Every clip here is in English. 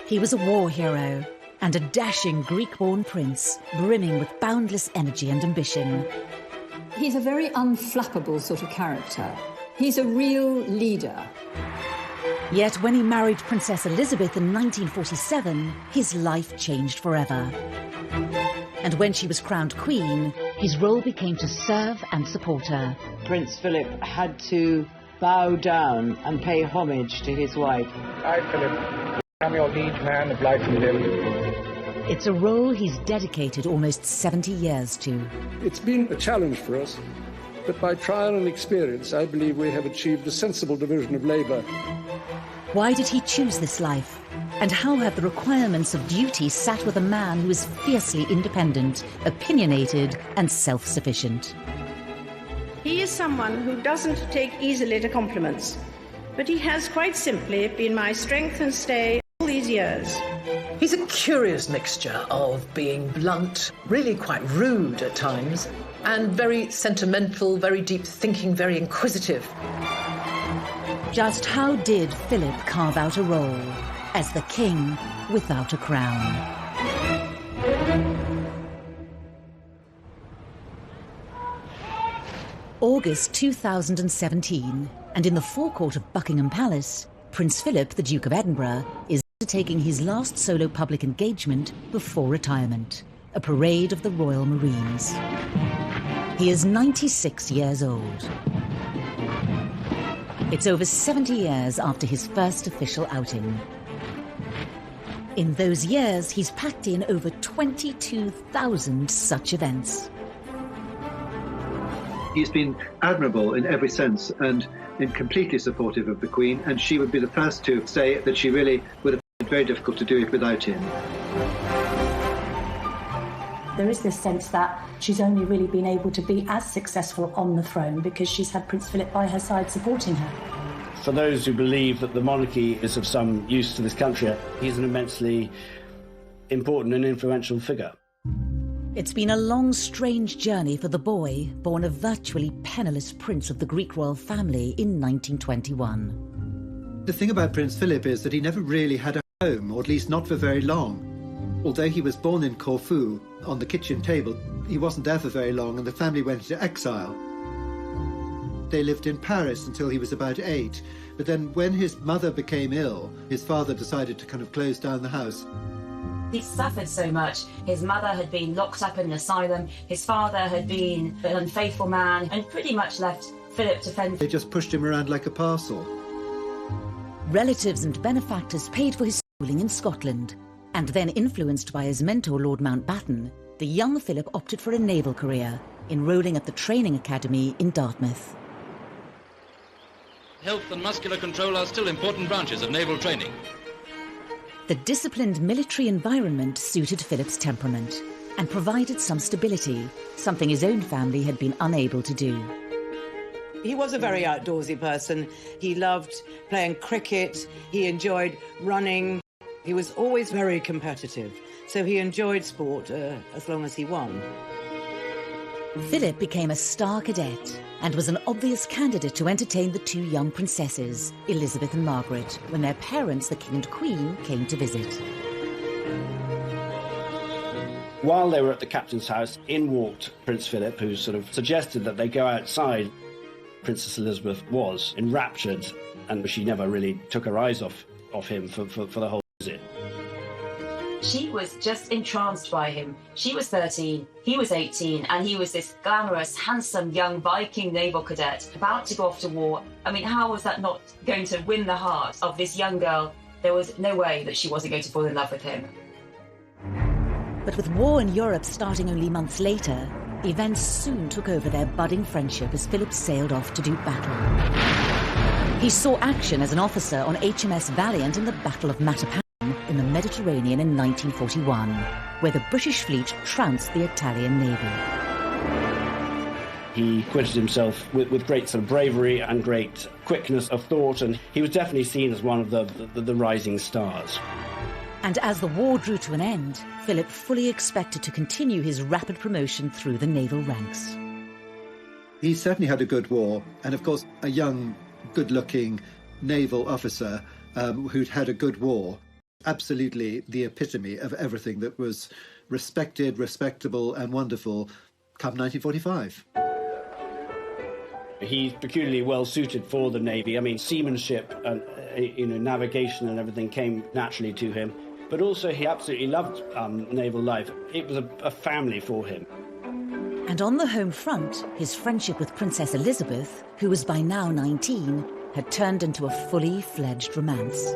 He was a war hero and a dashing Greek-born prince, brimming with boundless energy and ambition. He's a very unflappable sort of character. He's a real leader. Yet when he married Princess Elizabeth in 1947, his life changed forever. And when she was crowned queen, his role became to serve and support her. Prince Philip had to bow down and pay homage to his wife. I, Philip, am your liege man, obliged to live. It's a role he's dedicated almost 70 years to. It's been a challenge for us, but by trial and experience, I believe we have achieved a sensible division of labour. Why did he choose this life? And how have the requirements of duty sat with a man who is fiercely independent, opinionated and self-sufficient? He is someone who doesn't take easily to compliments, but he has quite simply been my strength and stay all these years. He's a curious mixture of being blunt, really quite rude at times, and very sentimental, very deep thinking, very inquisitive. Just how did Philip carve out a role as the king without a crown? August 2017, and in the forecourt of Buckingham Palace, Prince Philip, the Duke of Edinburgh, is undertaking his last solo public engagement before retirement, a parade of the Royal Marines. He is 96 years old. It's over 70 years after his first official outing. In those years, he's packed in over 22,000 such events. He's been admirable in every sense and completely supportive of the Queen, and she would be the first to say that she really would have been very difficult to do it without him. There is this sense that she's only really been able to be as successful on the throne because she's had Prince Philip by her side supporting her. For those who believe that the monarchy is of some use to this country, he's an immensely important and influential figure. It's been a long, strange journey for the boy, born a virtually penniless prince of the Greek royal family in 1921. The thing about Prince Philip is that he never really had a home, or at least not for very long. Although he was born in Corfu, on the kitchen table, he wasn't there for very long and the family went into exile. They lived in Paris until he was about 8, but then when his mother became ill, his father decided to kind of close down the house. He suffered so much. His mother had been locked up in an asylum, his father had been an unfaithful man, and pretty much left Philip to fend. They just pushed him around like a parcel. Relatives and benefactors paid for his schooling in Scotland. And then, influenced by his mentor, Lord Mountbatten, the young Philip opted for a naval career, enrolling at the Training Academy in Dartmouth. Health and muscular control are still important branches of naval training. The disciplined military environment suited Philip's temperament and provided some stability, something his own family had been unable to do. He was a very outdoorsy person. He loved playing cricket. He enjoyed running. He was always very competitive, so he enjoyed sport as long as he won. Philip became a star cadet and was an obvious candidate to entertain the two young princesses, Elizabeth and Margaret, when their parents, the King and Queen, came to visit. While they were at the captain's house, in walked Prince Philip, who sort of suggested that they go outside. Princess Elizabeth was enraptured, and she never really took her eyes off him for the whole visit. She was just entranced by him. She was 13, he was 18, and he was this glamorous, handsome young Viking naval cadet about to go off to war. I mean, how was that not going to win the heart of this young girl? There was no way that she wasn't going to fall in love with him. But with war in Europe starting only months later, events soon took over their budding friendship as Philip sailed off to do battle. He saw action as an officer on HMS Valiant in the Battle of Matapan in the Mediterranean in 1941, where the British fleet trounced the Italian Navy. He acquitted himself with great sort of bravery and great quickness of thought, and he was definitely seen as one of the rising stars. And as the war drew to an end, Philip fully expected to continue his rapid promotion through the naval ranks. He certainly had a good war, and of course a young, good-looking naval officer who'd had a good war Absolutely the epitome of everything that was respected, respectable and wonderful come 1945. He's peculiarly well suited for the Navy. I mean, seamanship and navigation and everything came naturally to him. But also he absolutely loved naval life. It was a family for him. And on the home front, his friendship with Princess Elizabeth, who was by now 19, had turned into a fully fledged romance.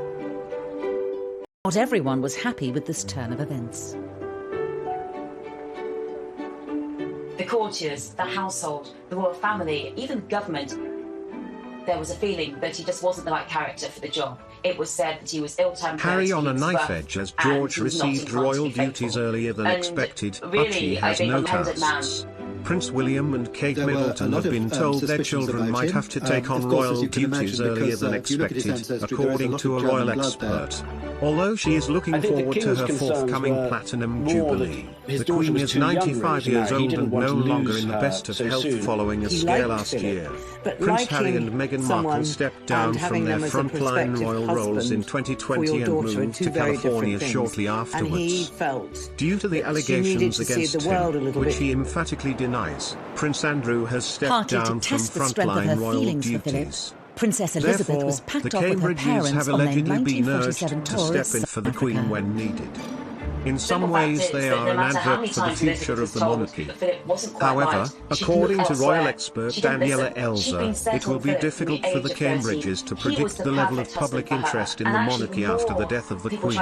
Not everyone was happy with this turn of events. The courtiers, the household, the royal family, even the government, there was a feeling that he just wasn't the right character for the job. It was said that he was ill-tempered. Harry on a knife edge as George received royal duties earlier than expected, but she has no tasks. Prince William and Kate Middleton have been told their children might have to take on royal duties earlier than expected, according to a royal expert. Although she is looking forward to her forthcoming Platinum Jubilee, the Queen is 95 years old and no longer in the best of health following a scare last year. Prince Harry and Meghan Markle stepped down from their frontline royal roles in 2020 and moved to California shortly afterwards. Due to the allegations against him, which he emphatically denies, Prince Andrew has stepped down from frontline royal duties. Princess Elizabeth was packed off with her parents on their 1947 tour. To step in for the Queen when needed. In some ways, they are an advert for the future of the monarchy. However, according to royal expert Daniela Elza, it will be difficult for the Cambridges to predict the level of public interest in the monarchy after the death of the Queen.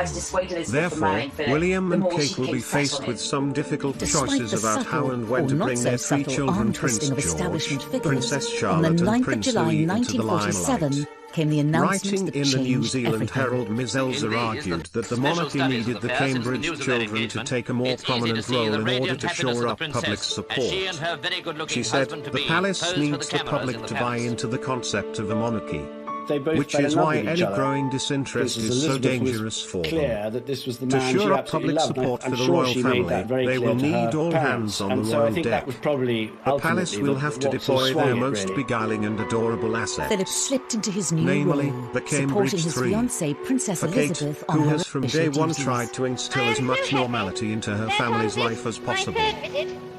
Therefore, William and Kate will be faced with some difficult choices about how and when to bring their three children, Prince George, Princess Charlotte and Prince Louis, into the limelight. Came the Writing in the New Zealand Herald, Ms. Elza argued that the monarchy needed the Cambridge children to take a more prominent role in order to shore up public support. She said, the palace needs the public to buy into the concept of a monarchy, which is why any growing disinterest is so dangerous for them. To shore up public support for the royal family, they will need all hands on the royal deck. The palace will have to deploy their most beguiling and adorable asset. Philip slipped into his new namely role, the Cambridge supporting his Three. fiancée, Princess For Kate, Elizabeth, on who her has from day official one duties. tried to instill as much normality into her family's life as possible.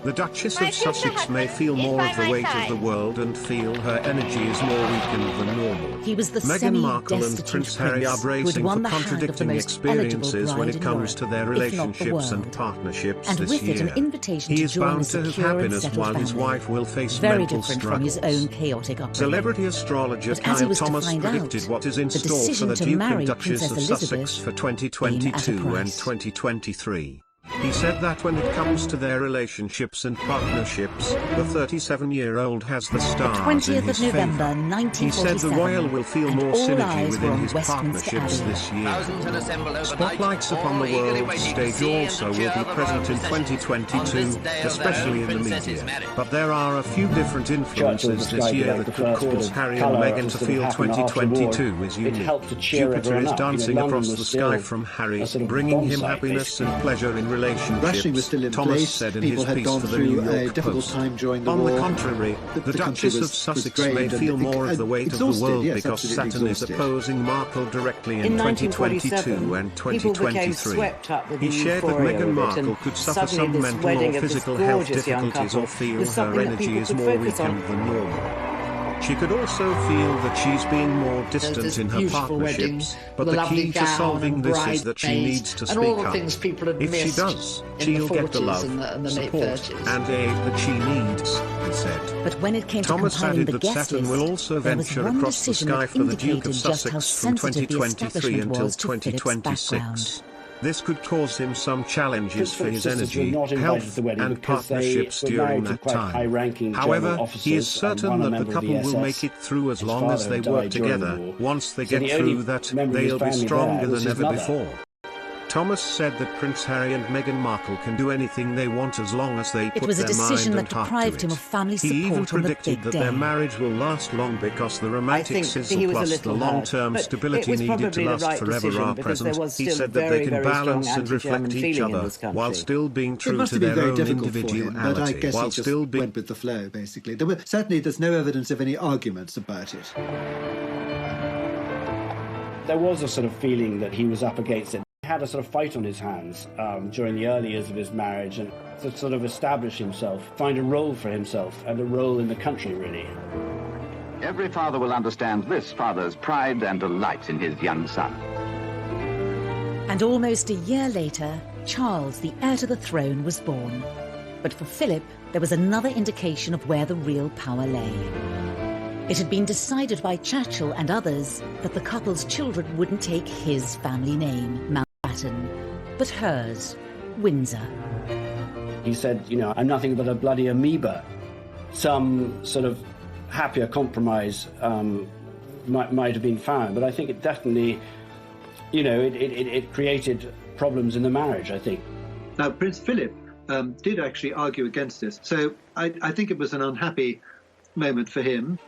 The Duchess of Sussex may feel more of the weight of the world and feel her energy is more weakened than normal. He was the Meghan Markle and semi-destitute Prince Harry are prince who bracing had won for the hand of the contradicting most experiences eligible when bride it in comes to their Europe, if not the relationships and world. partnerships And this with it, year. an invitation He to is join bound a to have secure and happiness settled while his family. wife will face Very mental different from his struggles. own chaotic upbringing. Celebrity astrologer But as he Kyle was to Thomas find predicted out, what is in the store for decision the to Duke marry and Duchess Princess of Elizabeth Sussex for came at a 2022 and price. 2023. He said that when it comes to their relationships and partnerships, the 37-year-old has the stars in 20th his of November, favour. 1947, He said the royal will feel and more all synergy eyes were within on his Westminster partnerships Abbey. this year. Spotlights upon the world stage also will be present in 2022, especially in the media. But there are a few different influences this year that could cause Harry and Meghan to feel 2022 is unique. Jupiter is dancing across the sky from Harry, bringing him happiness and pleasure in relationships. Rationing was still in Thomas place. said in People his had piece gone for the through New a York difficult Post. time during the On war. the contrary, the country Duchess of was Sussex drained may and feel more of the weight of the exhausted, world yes, because absolutely Saturn is exhausted. opposing Markle directly in In 2022 and 1947, 2023. swept up with He the shared that euphoria Meghan of it, Markle and could suffer suddenly some this mental wedding or of this physical health gorgeous young difficulties couple or feel was her something that energy people is could more focus on. weakened than normal. She could also feel that she's being more distant this in her beautiful partnerships, wedding, but with a the lovely key to gown solving and this is that she bridesmaids, needs to and speak all the up. things people had If she missed does, in she'll the get the 40s love, and the late support, 30s. and aid that she needs, he said. But when it came Thomas to compiling added the that guest Saturn list, will also there was venture one across the decision sky that for the Duke indicated of just how Sussex from sensitive the 2023 establishment until was to Philip's 2026. background. This could cause him some challenges for his energy, not invited health, to the wedding and because they partnerships were during married to that quite time. high-ranking However, German he is officers, and certain one a that the member of couple the will SS. make it through as His long as father they died work during the together. war. Once they So get the only through that, member of his they'll be family stronger there was than his ever mother. before. Thomas said that Prince Harry and Meghan Markle can do anything they want as long as they It put was a their decision mind that and heart deprived to him it. of family He even support on the predicted big that day. their marriage will last long because the I romantic think sizzle he was a plus the little long-term hurt, but stability it was needed to probably the last right forever decision are because there present. was He still said that very, they can very strong balance and anti-German reflect each feeling in other this country. while still being It true must to have been their very own difficult for him, but I individuality, guess while he just still being went with the flow, basically. Certainly there's no evidence of any arguments about it. There was a sort of feeling that he was up against it. He had a sort of fight on his hands during the early years of his marriage, and to sort of establish himself, find a role for himself and a role in the country, really. Every father will understand this father's pride and delight in his young son. And almost a year later, Charles, the heir to the throne, was born. But for Philip, there was another indication of where the real power lay. It had been decided by Churchill and others that the couple's children wouldn't take his family name, Mountbatten, but hers, Windsor. He said, you know, I'm nothing but a bloody amoeba. Some sort of happier compromise might have been found, but I think it definitely, you know, it created problems in the marriage, I think. Now, Prince Philip did actually argue against this, so I think it was an unhappy moment for him.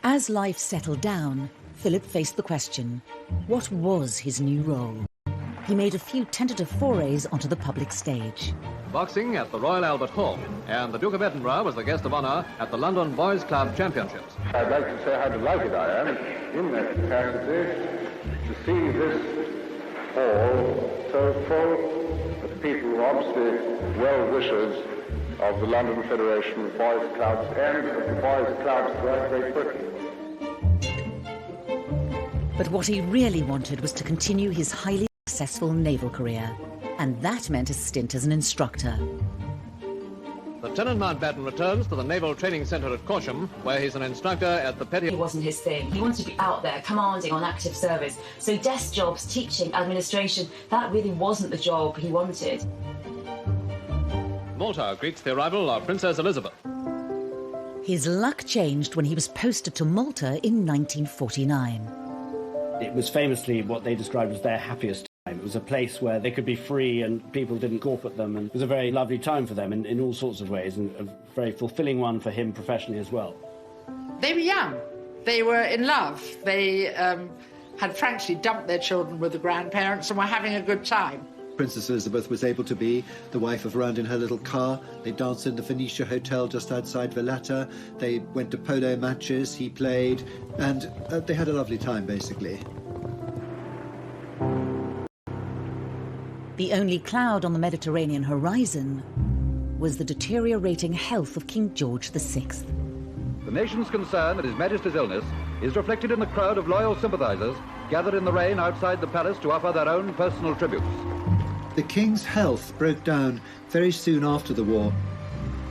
As life settled down, Philip faced the question, what was his new role? He made a few tentative forays onto the public stage. Boxing at the Royal Albert Hall, and the Duke of Edinburgh was the guest of honour at the London Boys Club Championships. I'd like to say how delighted I am in that capacity to see this hall so full of people, obviously well-wishers of the London Federation of Boys Clubs and of the Boys Clubs throughout Great Britain. But what he really wanted was to continue his highly successful naval career, and that meant a stint as an instructor. Lieutenant Mountbatten returns to the Naval Training Centre at Corsham, where he's an instructor at the Petty... It wasn't his thing. He wanted to be out there, commanding on active service. So desk jobs, teaching, administration, that really wasn't the job he wanted. Malta greets the arrival of Princess Elizabeth. His luck changed when he was posted to Malta in 1949. It was famously what they described as their happiest time. It was a place where they could be free and people didn't gawp at them, and it was a very lovely time for them in all sorts of ways, and a very fulfilling one for him professionally as well. They were young. They were in love. They had frankly dumped their children with the grandparents and were having a good time. Princess Elizabeth was able to be the wife of around in her little car. They danced in the Phoenicia Hotel just outside Valletta. They went to polo matches, he played, and they had a lovely time, basically. The only cloud on the Mediterranean horizon was the deteriorating health of King George VI. The nation's concern at His Majesty's illness is reflected in the crowd of loyal sympathisers gathered in the rain outside the palace to offer their own personal tributes. The King's health broke down very soon after the war.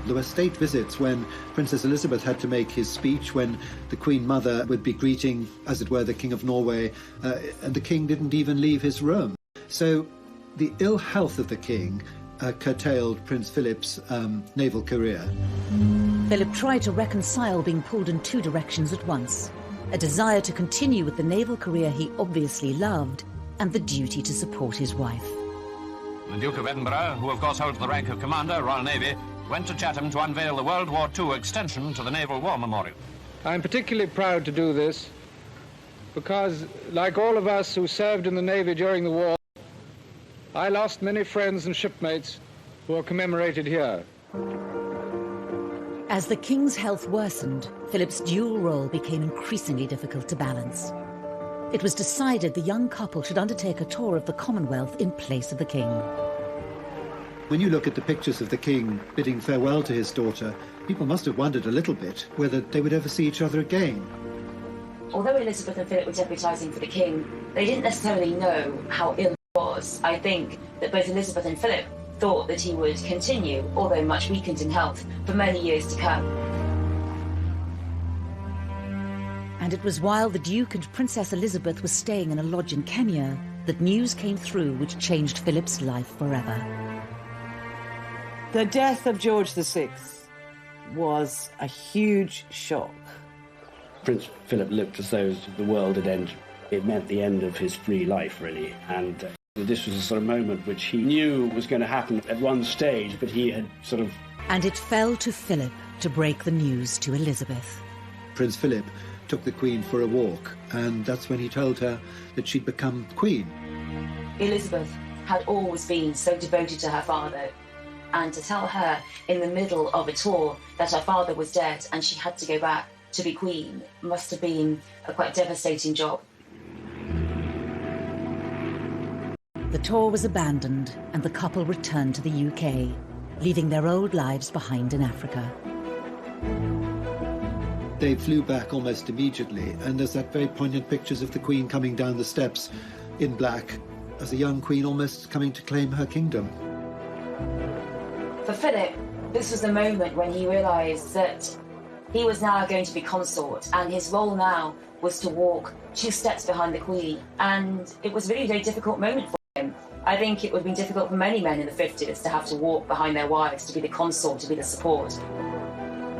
There were state visits when Princess Elizabeth had to make his speech, when the Queen Mother would be greeting, as it were, the King of Norway, and the King didn't even leave his room. So the ill health of the King curtailed Prince Philip's naval career. Philip tried to reconcile being pulled in two directions at once, a desire to continue with the naval career he obviously loved, and the duty to support his wife. The Duke of Edinburgh, who of course holds the rank of Commander, Royal Navy, went to Chatham to unveil the World War II extension to the Naval War Memorial. I'm particularly proud to do this because, like all of us who served in the Navy during the war, I lost many friends and shipmates who are commemorated here. As the King's health worsened, Philip's dual role became increasingly difficult to balance. It was decided the young couple should undertake a tour of the Commonwealth in place of the King. When you look at the pictures of the King bidding farewell to his daughter, people must have wondered a little bit whether they would ever see each other again. Although Elizabeth and Philip were deputising for the King, they didn't necessarily know how ill he was. I think that both Elizabeth and Philip thought that he would continue, although much weakened in health, for many years to come. And it was while the Duke and Princess Elizabeth were staying in a lodge in Kenya that news came through which changed Philip's life forever. The death of George VI was a huge shock. Prince Philip looked as though the world had ended. It meant the end of his free life, really, and this was a sort of moment which he knew was going to happen at one stage, but he had sort of... And it fell to Philip to break the news to Elizabeth. Prince Philip took the Queen for a walk, and that's when he told her that she'd become Queen. Elizabeth had always been so devoted to her father, and to tell her in the middle of a tour that her father was dead and she had to go back to be Queen must have been a quite devastating job. The tour was abandoned and the couple returned to the UK, leaving their old lives behind in Africa. They flew back almost immediately, and there's that very poignant pictures of the Queen coming down the steps in black, as a young queen almost coming to claim her kingdom. For Philip, this was the moment when he realised that he was now going to be consort, and his role now was to walk 2 steps behind the Queen. And it was really a very difficult moment for him. I think it would have been difficult for many men in the 50s to have to walk behind their wives, to be the consort, to be the support.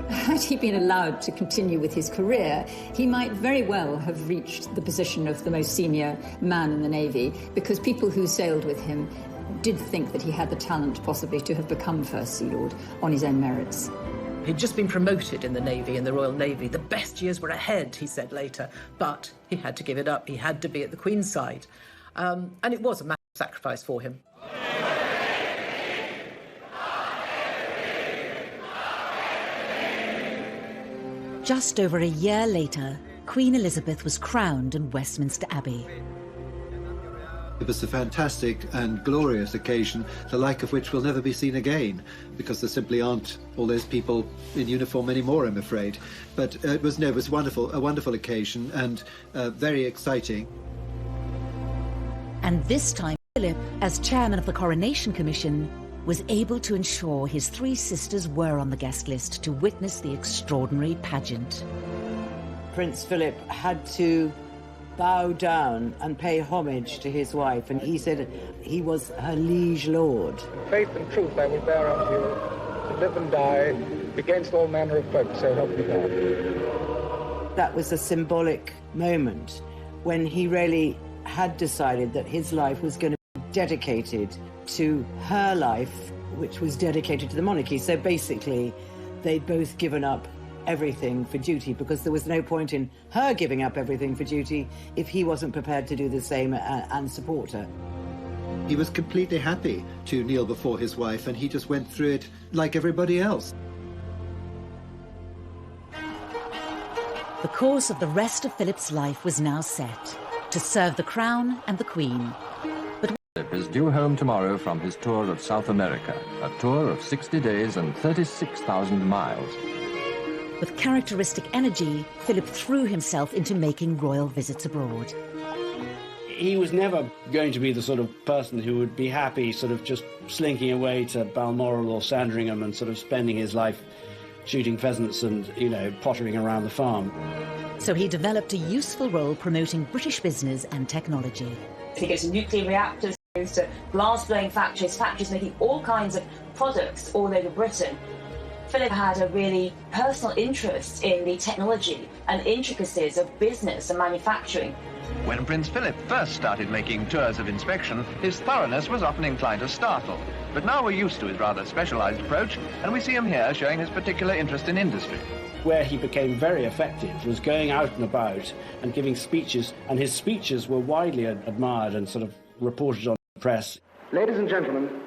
Had he been allowed to continue with his career, he might very well have reached the position of the most senior man in the Navy, because people who sailed with him did think that he had the talent possibly to have become First Sea Lord on his own merits. He'd just been promoted in the Navy, in the Royal Navy. The best years were ahead, he said later, but he had to give it up. He had to be at the Queen's side. And it was a massive sacrifice for him. Just over a year later, Queen Elizabeth was crowned in Westminster Abbey. It was a fantastic and glorious occasion, the like of which will never be seen again, because there simply aren't all those people in uniform anymore, I'm afraid. But it was wonderful, a wonderful occasion, and very exciting. And this time, Philip, as chairman of the Coronation Commission, was able to ensure his 3 sisters were on the guest list to witness the extraordinary pageant. Prince Philip had to bow down and pay homage to his wife, and he said he was her liege lord. Faith and truth I will bear unto you, to live and die against all manner of folk, so help me God. That was a symbolic moment when he really had decided that his life was going to be dedicated to her life, which was dedicated to the monarchy. So basically, they'd both given up everything for duty, because there was no point in her giving up everything for duty if he wasn't prepared to do the same and support her. He was completely happy to kneel before his wife, and he just went through it like everybody else. The course of the rest of Philip's life was now set, to serve the Crown and the Queen. Philip is due home tomorrow from his tour of South America, a tour of 60 days and 36,000 miles. With characteristic energy, Philip threw himself into making royal visits abroad. He was never going to be the sort of person who would be happy sort of just slinking away to Balmoral or Sandringham and sort of spending his life shooting pheasants and, pottering around the farm. So he developed a useful role promoting British business and technology. He goes to nuclear reactors, goes to glass-blowing factories making all kinds of products all over Britain. Philip had a really personal interest in the technology and intricacies of business and manufacturing. When Prince Philip first started making tours of inspection, his thoroughness was often inclined to startle. But now we're used to his rather specialised approach, and we see him here showing his particular interest in industry. Where he became very effective was going out and about and giving speeches, and his speeches were widely admired and sort of reported on the press. Ladies and gentlemen,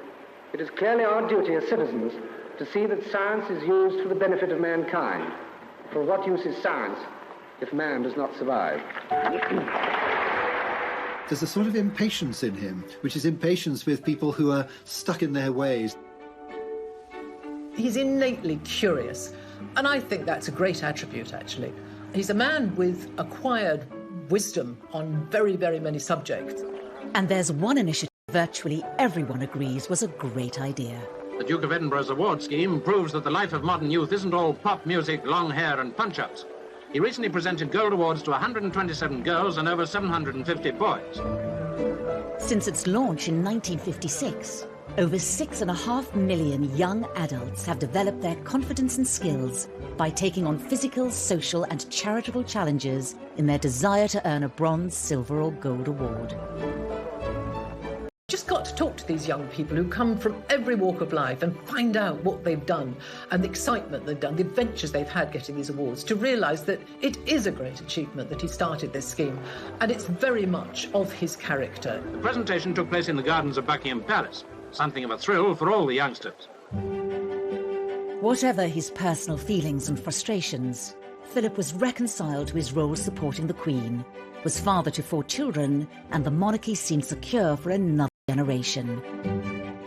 it is clearly our duty as citizens to see that science is used for the benefit of mankind. For what use is science if man does not survive? There's a sort of impatience in him, which is impatience with people who are stuck in their ways. He's innately curious, and I think that's a great attribute, actually. He's a man with acquired wisdom on very, very many subjects. And there's one initiative virtually everyone agrees was a great idea. The Duke of Edinburgh's award scheme proves that the life of modern youth isn't all pop music, long hair and punch-ups. He recently presented gold awards to 127 girls and over 750 boys. Since its launch in 1956, over 6.5 million young adults have developed their confidence and skills by taking on physical, social and charitable challenges in their desire to earn a bronze, silver or gold award. Just got to talk to these young people who come from every walk of life and find out what they've done and the excitement they've done, the adventures they've had getting these awards, to realise that it is a great achievement that he started this scheme, and it's very much of his character. The presentation took place in the gardens of Buckingham Palace, something of a thrill for all the youngsters. Whatever his personal feelings and frustrations, Philip was reconciled to his role supporting the Queen, was father to 4 children, and the monarchy seemed secure for another generation.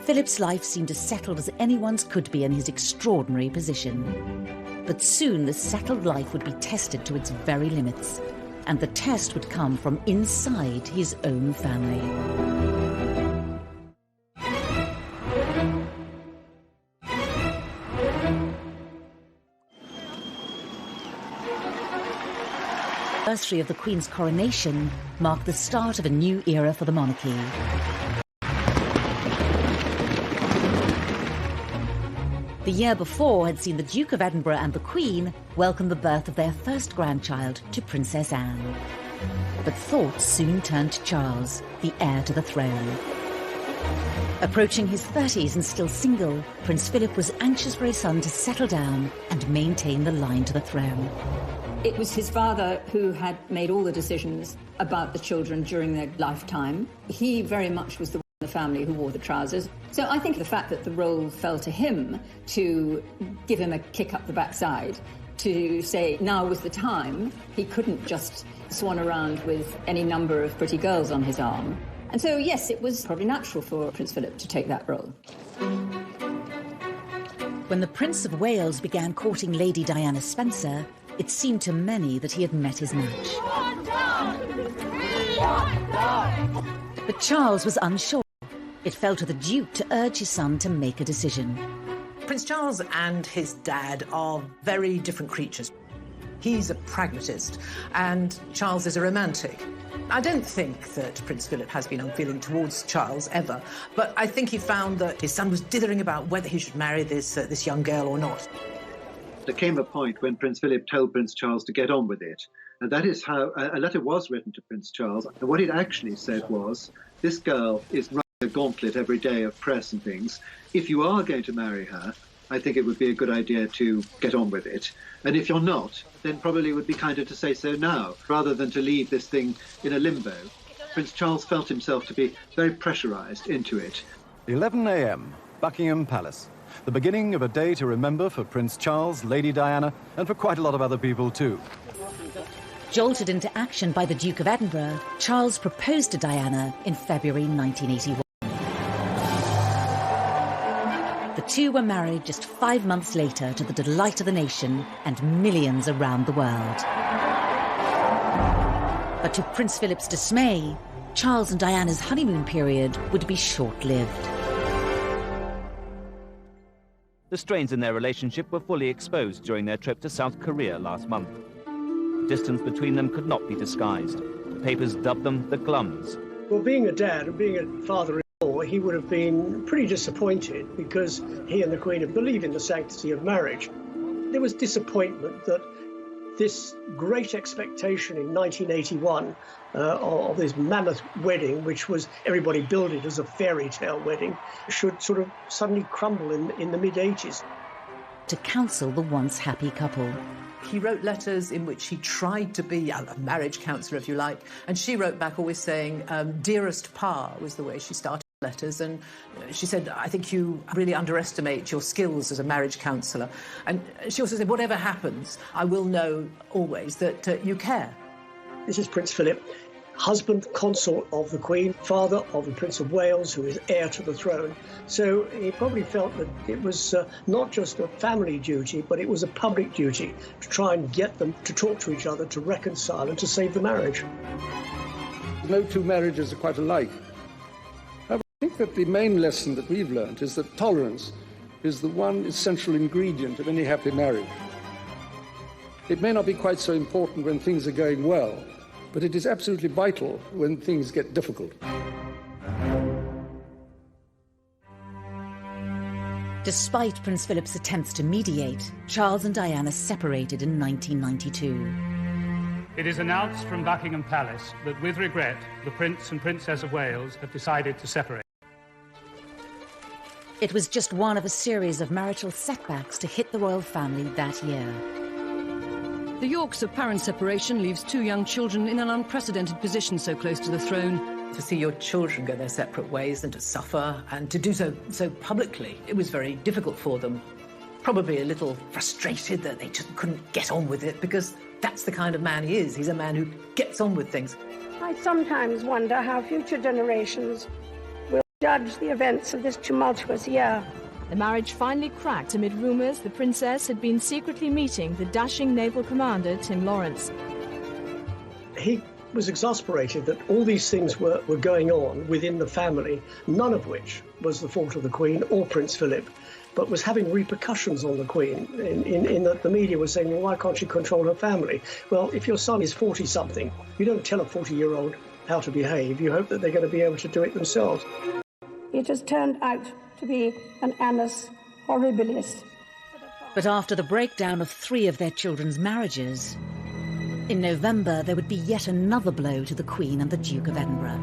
Philip's life seemed as settled as anyone's could be in his extraordinary position. But soon the settled life would be tested to its very limits, and the test would come from inside his own family. The anniversary of the Queen's coronation marked the start of a new era for the monarchy. The year before had seen the Duke of Edinburgh and the Queen welcome the birth of their first grandchild to Princess Anne. But thoughts soon turned to Charles, the heir to the throne. Approaching his 30s and still single, Prince Philip was anxious for his son to settle down and maintain the line to the throne. It was his father who had made all the decisions about the children during their lifetime. He very much was the one in the family who wore the trousers. So I think the fact that the role fell to him to give him a kick up the backside, to say now was the time, he couldn't just swan around with any number of pretty girls on his arm. And so, yes, it was probably natural for Prince Philip to take that role. When the Prince of Wales began courting Lady Diana Spencer, it seemed to many that he had met his match. But Charles was unsure. It fell to the Duke to urge his son to make a decision. Prince Charles and his dad are very different creatures. He's a pragmatist, and Charles is a romantic. I don't think that Prince Philip has been unfeeling towards Charles ever, but I think he found that his son was dithering about whether he should marry this young girl or not. There came a point when Prince Philip told Prince Charles to get on with it. And that is how a letter was written to Prince Charles. And what it actually said was, this girl is running a gauntlet every day of press and things. If you are going to marry her, I think it would be a good idea to get on with it. And if you're not, then probably it would be kinder to say so now, rather than to leave this thing in a limbo. Prince Charles felt himself to be very pressurised into it. 11 a.m., Buckingham Palace. The beginning of a day to remember for Prince Charles, Lady Diana, and for quite a lot of other people too. Jolted into action by the Duke of Edinburgh, Charles proposed to Diana in February 1981. The two were married just 5 months later to the delight of the nation and millions around the world. But to Prince Philip's dismay, Charles and Diana's honeymoon period would be short-lived. The strains in their relationship were fully exposed during their trip to South Korea last month. The distance between them could not be disguised. The papers dubbed them the Glums. Well, being a dad and being a father-in-law, he would have been pretty disappointed because he and the Queen had believed in the sanctity of marriage. There was disappointment that this great expectation in 1981 of this mammoth wedding, which was everybody billed it as a fairy tale wedding, should sort of suddenly crumble in the mid-80s. To counsel the once happy couple. He wrote letters in which he tried to be a marriage counsellor, if you like, and she wrote back always saying, dearest Pa was the way she started letters, and she said, I think you really underestimate your skills as a marriage counsellor. And she also said, whatever happens, I will know always that you care. This is Prince Philip, husband, consort of the Queen, father of the Prince of Wales, who is heir to the throne. So he probably felt that it was not just a family duty, but it was a public duty to try and get them to talk to each other, to reconcile and to save the marriage. No two marriages are quite alike. I think that the main lesson that we've learned is that tolerance is the one essential ingredient of any happy marriage. It may not be quite so important when things are going well, but it is absolutely vital when things get difficult. Despite Prince Philip's attempts to mediate, Charles and Diana separated in 1992. It is announced from Buckingham Palace that, with regret, the Prince and Princess of Wales have decided to separate. It was just one of a series of marital setbacks to hit the royal family that year. The Yorks' apparent separation leaves two young children in an unprecedented position so close to the throne. To see your children go their separate ways and to suffer and to do so publicly, it was very difficult for them. Probably a little frustrated that they just couldn't get on with it, because that's the kind of man he is. He's a man who gets on with things. I sometimes wonder how future generations will judge the events of this tumultuous year. The marriage finally cracked amid rumours the princess had been secretly meeting the dashing naval commander Tim Lawrence. He was exasperated that all these things were going on within the family, none of which was the fault of the Queen or Prince Philip, but was having repercussions on the Queen in that the media was saying, well, why can't she control her family? Well, if your son is 40-something, you don't tell a 40-year-old how to behave. You hope that they're going to be able to do it themselves. It has turned out to be an annus horribilis. But after the breakdown of 3 of their children's marriages, in November there would be yet another blow to the Queen and the Duke of Edinburgh.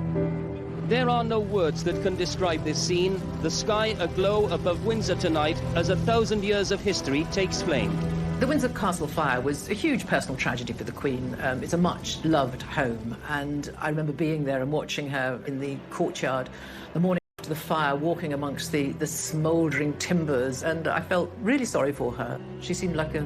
There are no words that can describe this scene. The sky aglow above Windsor tonight as 1,000 years of history takes flame. The Windsor Castle fire was a huge personal tragedy for the Queen. It's a much-loved home, and I remember being there and watching her in the courtyard the morning after the fire, walking amongst the smouldering timbers, and I felt really sorry for her. She seemed like a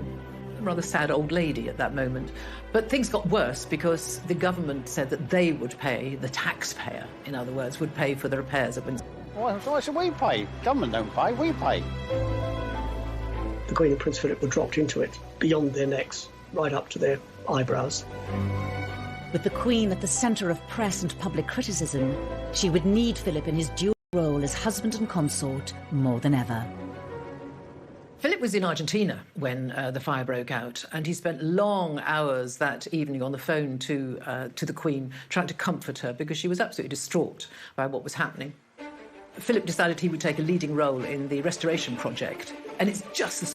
rather sad old lady at that moment. But things got worse because the government said that they would pay, the taxpayer, in other words, would pay for the repairs at Windsor. Why should we pay? Government don't pay, we pay. The Queen and Prince Philip were dropped into it, beyond their necks, right up to their eyebrows. With the Queen at the centre of press and public criticism, she would need Philip in his dual role as husband and consort more than ever. Philip was in Argentina when the fire broke out, and he spent long hours that evening on the phone to the Queen, trying to comfort her because she was absolutely distraught by what was happening. Philip decided he would take a leading role in the restoration project, and it's just the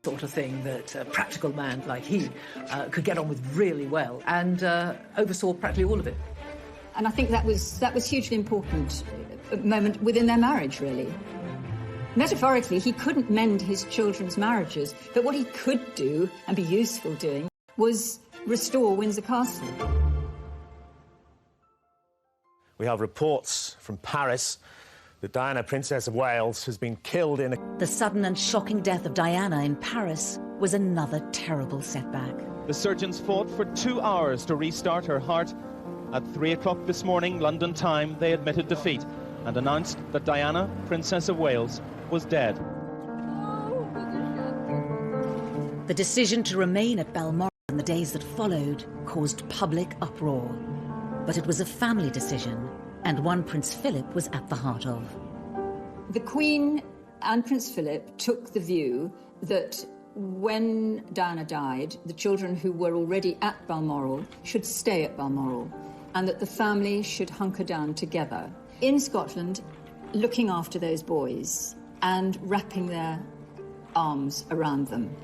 sort of thing that a practical man like he could get on with really well, and oversaw practically all of it. And I think that was hugely important moment within their marriage, really. Metaphorically, he couldn't mend his children's marriages, but what he could do and be useful doing was restore Windsor Castle. We have reports from Paris that Diana, Princess of Wales, has been killed in a... The sudden and shocking death of Diana in Paris was another terrible setback. The surgeons fought for 2 hours to restart her heart. At 3 o'clock this morning, London time, they admitted defeat and announced that Diana, Princess of Wales, was dead. The decision to remain at Balmoral in the days that followed caused public uproar. But it was a family decision, and one Prince Philip was at the heart of. The Queen and Prince Philip took the view that when Diana died, the children who were already at Balmoral should stay at Balmoral, and that the family should hunker down together in Scotland, looking after those boys and wrapping their arms around them.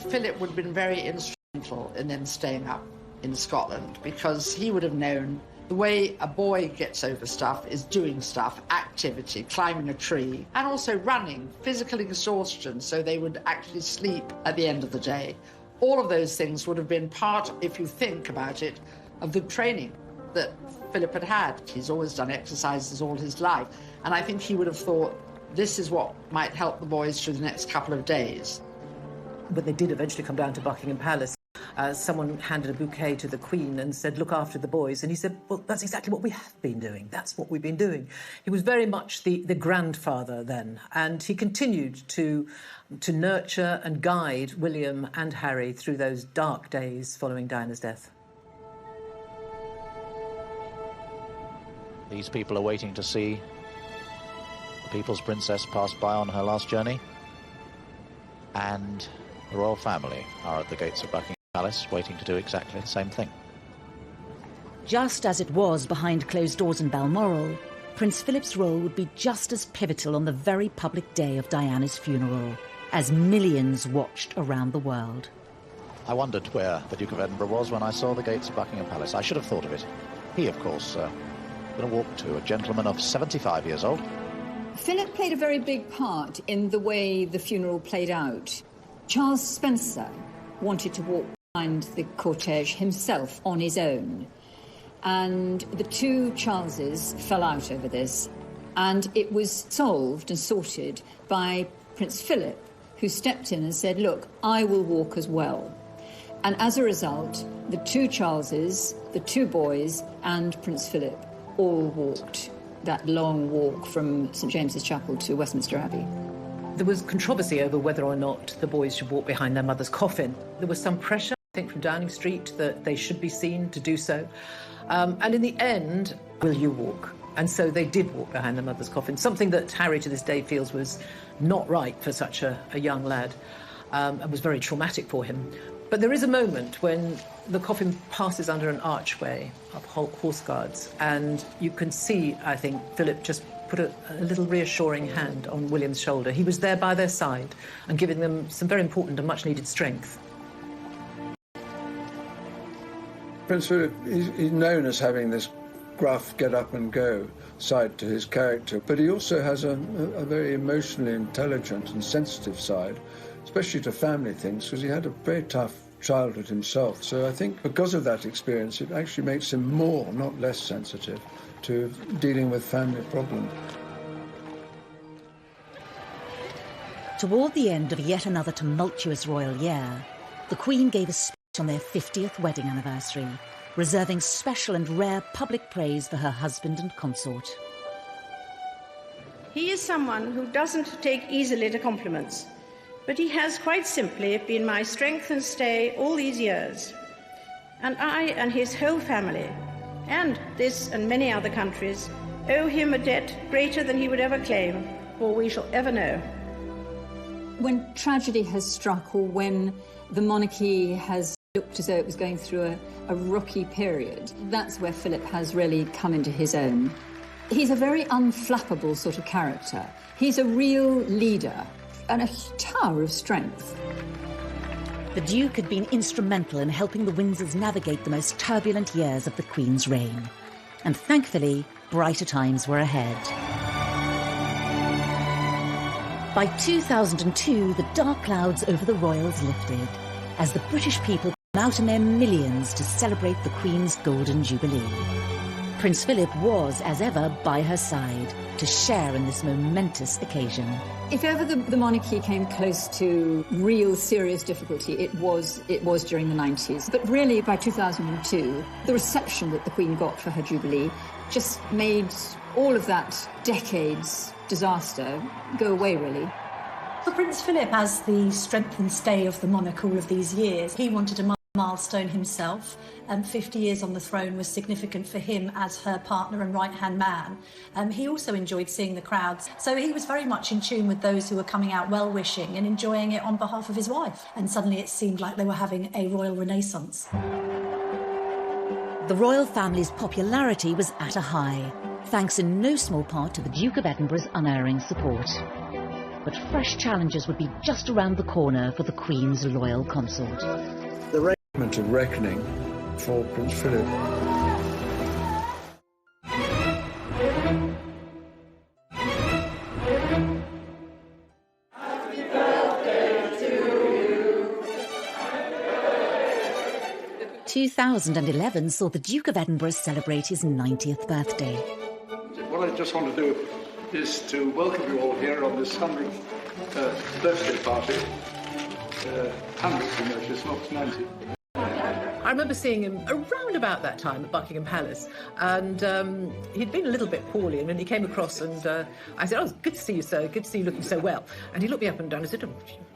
Philip would have been very instrumental in them staying up in Scotland, because he would have known the way a boy gets over stuff is doing stuff, activity, climbing a tree, and also running, physical exhaustion, so they would actually sleep at the end of the day. All of those things would have been part, if you think about it, of the training that Philip had had. He's always done exercises all his life, and I think he would have thought this is what might help the boys through the next couple of days. When they did eventually come down to Buckingham Palace, someone handed a bouquet to the Queen and said, "Look after the boys." And he said, "Well, that's exactly what we have been doing. That's what we've been doing." He was very much the grandfather then, and he continued to nurture and guide William and Harry through those dark days following Diana's death. These people are waiting to see the People's Princess pass by on her last journey, and the royal family are at the gates of Buckingham Palace waiting to do exactly the same thing. Just as it was behind closed doors in Balmoral, Prince Philip's role would be just as pivotal on the very public day of Diana's funeral, as millions watched around the world. I wondered where the Duke of Edinburgh was when I saw the gates of Buckingham Palace. I should have thought of it. He, of course, going to walk to a gentleman of 75 years old. Philip played a very big part in the way the funeral played out. Charles Spencer wanted to walk behind the cortege himself on his own. And the two Charleses fell out over this. And it was solved and sorted by Prince Philip, who stepped in and said, "Look, I will walk as well." And as a result, the two Charleses, the two boys, and Prince Philip all walked that long walk from St James's Chapel to Westminster Abbey. There was controversy over whether or not the boys should walk behind their mother's coffin. There was some pressure, I think, from Downing Street that they should be seen to do so. And in the end, will you walk? And so they did walk behind their mother's coffin, something that Harry to this day feels was not right for such a young lad, and was very traumatic for him. But there is a moment when the coffin passes under an archway of horse guards, and you can see, I think, Philip just put a little reassuring hand on William's shoulder. He was there by their side and giving them some very important and much-needed strength. Prince Philip is known as having this gruff, get-up-and-go side to his character, but he also has a very emotionally intelligent and sensitive side, especially to family things, because he had a very tough childhood himself. So I think because of that experience, it actually makes him more, not less sensitive to dealing with family problems. Toward the end of yet another tumultuous royal year, the Queen gave a speech on their 50th wedding anniversary, reserving special and rare public praise for her husband and consort. He is someone who doesn't take easily to compliments, but he has quite simply been my strength and stay all these years. And I and his whole family, and this and many other countries, owe him a debt greater than he would ever claim, or we shall ever know. When tragedy has struck, or when the monarchy has looked as though it was going through a rocky period, that's where Philip has really come into his own. He's a very unflappable sort of character. He's a real leader and a tower of strength. The Duke had been instrumental in helping the Windsors navigate the most turbulent years of the Queen's reign. And thankfully, brighter times were ahead. By 2002, the dark clouds over the royals lifted, as the British people came out in their millions to celebrate the Queen's Golden Jubilee. Prince Philip was, as ever, by her side to share in this momentous occasion. If ever the monarchy came close to real serious difficulty, it was during the 90s. But really, by 2002, the reception that the Queen got for her Jubilee just made all of that decade's disaster go away, really. For Prince Philip, as the strength and stay of the monarch all of these years, he wanted a milestone himself, and 50 years on the throne was significant for him as her partner and right-hand man. He also enjoyed seeing the crowds, so he was very much in tune with those who were coming out well-wishing and enjoying it on behalf of his wife. And suddenly it seemed like they were having a royal renaissance. The royal family's popularity was at a high, thanks in no small part to the Duke of Edinburgh's unerring support. But fresh challenges would be just around the corner for the Queen's loyal consort. The reign moment of reckoning for Prince Philip. Happy birthday to you. 2011 saw the Duke of Edinburgh celebrate his 90th birthday. What I just want to do is to welcome you all here on this 100th birthday party. 100th, you know, it's not 90. I remember seeing him around about that time at Buckingham Palace, and he'd been a little bit poorly, and then he came across, and I said, "Oh, it's good to see you, sir. Good to see you looking so well." And he looked me up and down and said, "Oh,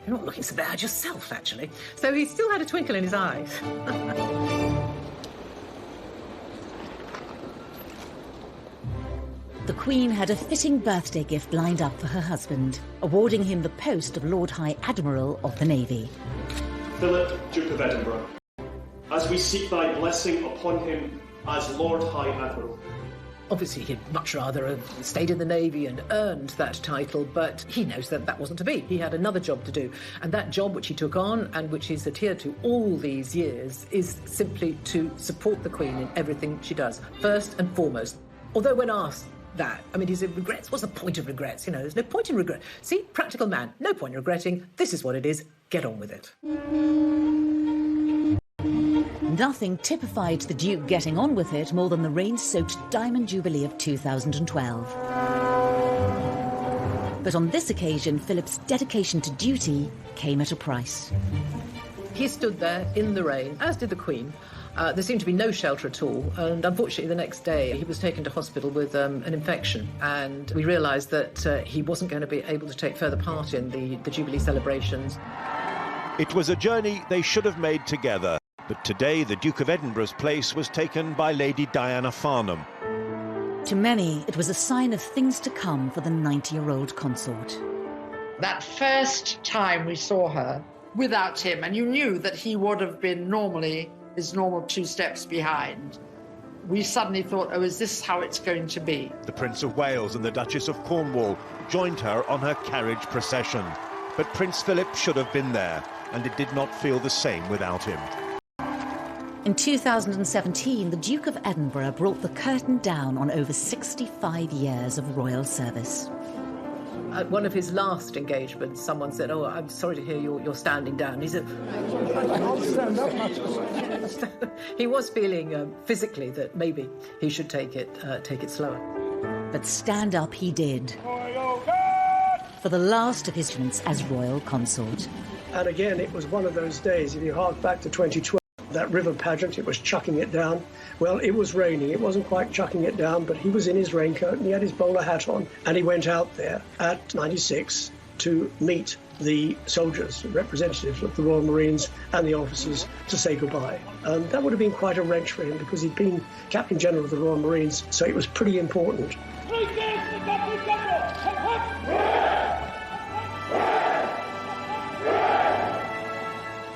you're not looking so bad yourself, actually." So he still had a twinkle in his eyes. The Queen had a fitting birthday gift lined up for her husband, awarding him the post of Lord High Admiral of the Navy. Philip, Duke of Edinburgh, as we seek thy blessing upon him as Lord High Admiral. Obviously, he'd much rather have stayed in the Navy and earned that title, but he knows that that wasn't to be. He had another job to do, and that job which he took on and which he's adhered to all these years is simply to support the Queen in everything she does, first and foremost. Although when asked that, I mean, he said, regrets? What's the point of regrets? You know, there's no point in regret. See, practical man, no point in regretting. This is what it is. Get on with it. Nothing typified the Duke getting on with it more than the rain-soaked Diamond Jubilee of 2012. But on this occasion, Philip's dedication to duty came at a price. He stood there in the rain, as did the Queen. There seemed to be no shelter at all, and unfortunately the next day he was taken to hospital with an infection, and we realised that he wasn't going to be able to take further part in the Jubilee celebrations. It was a journey they should have made together, but today the Duke of Edinburgh's place was taken by Lady Diana Farnham. To many, it was a sign of things to come for the 90-year-old consort. That first time we saw her without him, and you knew that he would have been normally his normal 2 steps behind, we suddenly thought, oh, is this how it's going to be? The Prince of Wales and the Duchess of Cornwall joined her on her carriage procession. But Prince Philip should have been there, and it did not feel the same without him. In 2017, the Duke of Edinburgh brought the curtain down on over 65 years of royal service. At one of his last engagements, someone said, "Oh, I'm sorry to hear you're standing down." He said, "I'll stand up." He was feeling physically that maybe he should take it slower. But stand up he did. For the last of his stints as royal consort. And again, it was one of those days, if you hark back to 2012, that river pageant, it was chucking it down. Well, it was raining. It wasn't quite chucking it down, but he was in his raincoat and he had his bowler hat on. And he went out there at 96 to meet the soldiers, representatives of the Royal Marines and the officers, to say goodbye. And that would have been quite a wrench for him because he'd been Captain General of the Royal Marines, so it was pretty important.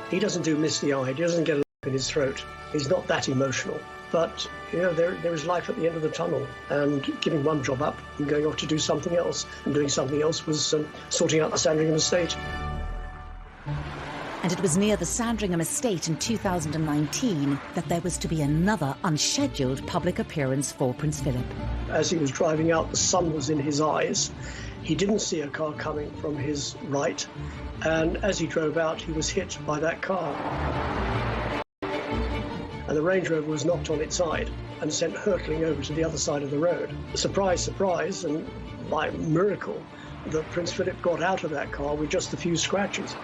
He doesn't do misty-eyed. He doesn't get a lump in his throat. He's not that emotional. But, you know, there is life at the end of the tunnel, and giving one job up and going off to do something else. And doing something else was sorting out the Sandringham estate. And it was near the Sandringham estate in 2019 that there was to be another unscheduled public appearance for Prince Philip. As he was driving out, the sun was in his eyes. He didn't see a car coming from his right, and as he drove out, he was hit by that car. And the Range Rover was knocked on its side and sent hurtling over to the other side of the road. Surprise, surprise, and by miracle, that Prince Philip got out of that car with just a few scratches.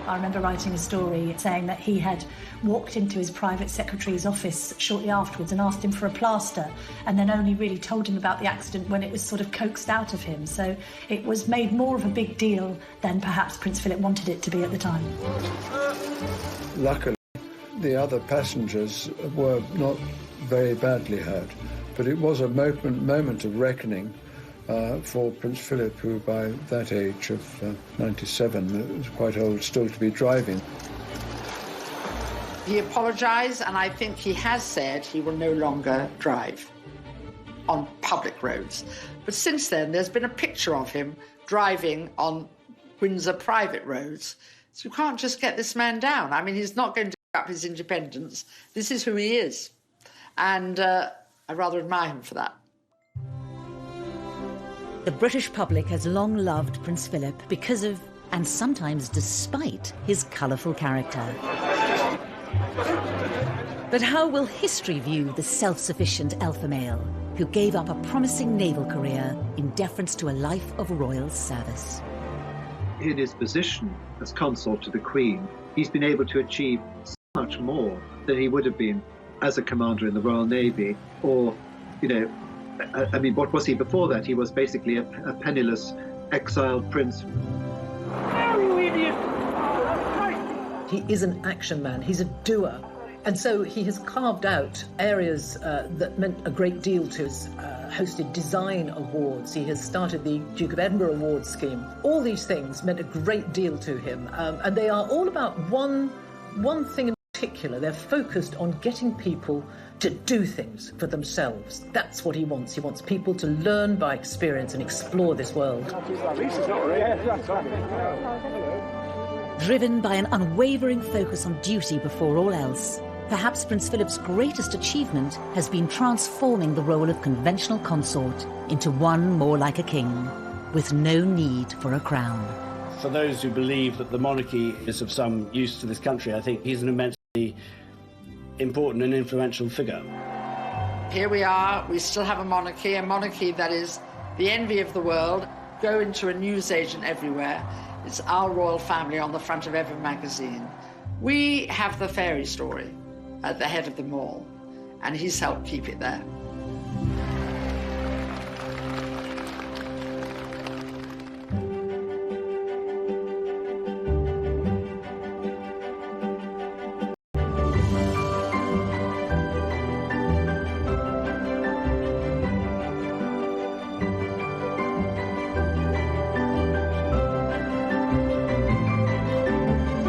I remember writing a story saying that he had walked into his private secretary's office shortly afterwards and asked him for a plaster, and then only really told him about the accident when it was sort of coaxed out of him. So it was made more of a big deal than perhaps Prince Philip wanted it to be at the time. Luckily, the other passengers were not very badly hurt, but it was a moment of reckoning for Prince Philip, who by that age of 97 was quite old still to be driving. He apologised, and I think he has said he will no longer drive on public roads. But since then, there's been a picture of him driving on Windsor private roads. So you can't just get this man down. I mean, he's not going to up his independence. This is who he is. And I rather admire him for that. The British public has long loved Prince Philip because of, and sometimes despite, his colourful character. But how will history view the self-sufficient alpha male who gave up a promising naval career in deference to a life of royal service? In his position as consort to the Queen, he's been able to achieve so much more than he would have been as a commander in the Royal Navy, or, you know, I mean, what was he before that? He was basically a penniless, exiled prince. He is an action man. He's a doer. And so he has carved out areas that meant a great deal to us, hosted design awards. He has started the Duke of Edinburgh Awards scheme. All these things meant a great deal to him. And they are all about one thing in particular. They're focused on getting people to do things for themselves. That's what he wants. He wants people to learn by experience and explore this world. Driven by an unwavering focus on duty before all else, perhaps Prince Philip's greatest achievement has been transforming the role of conventional consort into one more like a king, with no need for a crown. For those who believe that the monarchy is of some use to this country, I think he's an immensely important and influential figure. Here we are, we still have a monarchy that is the envy of the world. Go into a newsagent everywhere, it's our royal family on the front of every magazine. We have the fairy story at the head of them all, and he's helped keep it there.